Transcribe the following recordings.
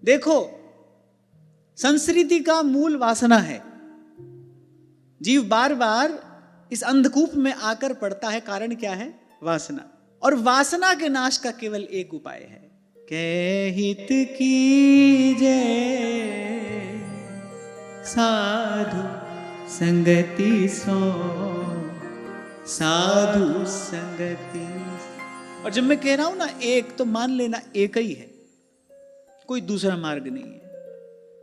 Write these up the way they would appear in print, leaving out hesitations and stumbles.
देखो, संस्कृति का मूल वासना है। जीव बार बार इस अंधकूप में आकर पड़ता है, कारण क्या है? वासना। और वासना के नाश का केवल एक उपाय है, के हित कीजे साधु संगति सो, साधु संगति। और जब मैं कह रहा हूं ना एक, तो मान लेना एक ही है, कोई दूसरा मार्ग नहीं है।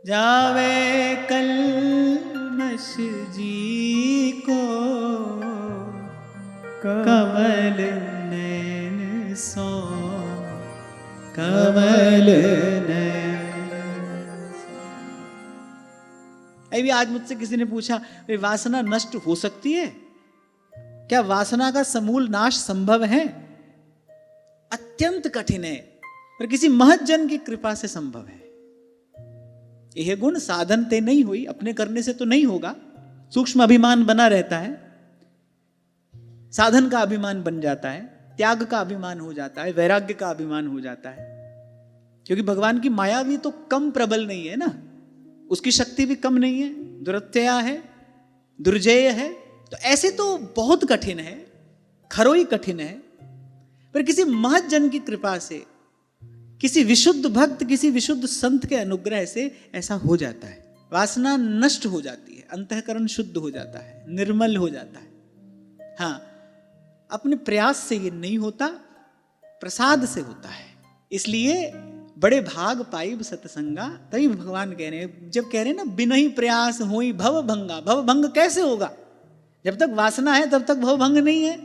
जावे कल्मष जी को कमल नैन सो, कमल नैन। अभी आज मुझसे किसी ने पूछा, वासना नष्ट हो सकती है क्या? वासना का समूल नाश संभव है? अत्यंत कठिन है, पर किसी महत जन की कृपा से संभव है। यह गुण साधन ते नहीं हुई, अपने करने से तो नहीं होगा। सूक्ष्म अभिमान बना रहता है, साधन का अभिमान बन जाता है, त्याग का अभिमान हो जाता है, वैराग्य का अभिमान हो जाता है। क्योंकि भगवान की माया भी तो कम प्रबल नहीं है ना, उसकी शक्ति भी कम नहीं है, दुरत्यया है, दुर्जय है। तो ऐसे तो बहुत कठिन है, खरोई कठिन है। पर किसी महत जन की कृपा से, किसी विशुद्ध भक्त, किसी विशुद्ध संत के अनुग्रह से ऐसा हो जाता है। वासना नष्ट हो जाती है, अंतःकरण शुद्ध हो जाता है, निर्मल हो जाता है। हाँ, अपने प्रयास से ये नहीं होता, प्रसाद से होता है। इसलिए बड़े भाग पाइब सतसंगा, तभी भगवान कह रहे हैं, जब कह रहे हैं ना बिनहि प्रयास होई भव भंगा। भव भंग कैसे होगा? जब तक वासना है तब तक भव भंग नहीं है।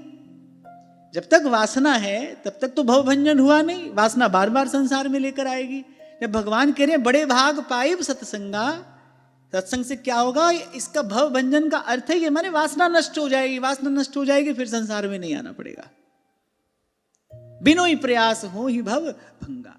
जब तक वासना है तब तक तो भव भंजन हुआ नहीं, वासना बार बार संसार में लेकर आएगी। जब भगवान कह रहे हैं बड़े भाग पाइब सत्संगा, सत्संग से क्या होगा? इसका भव भंजन का अर्थ है ये, माने वासना नष्ट हो जाएगी। वासना नष्ट हो जाएगी, फिर संसार में नहीं आना पड़ेगा। बिनोई प्रयास हो ही भव भंगा।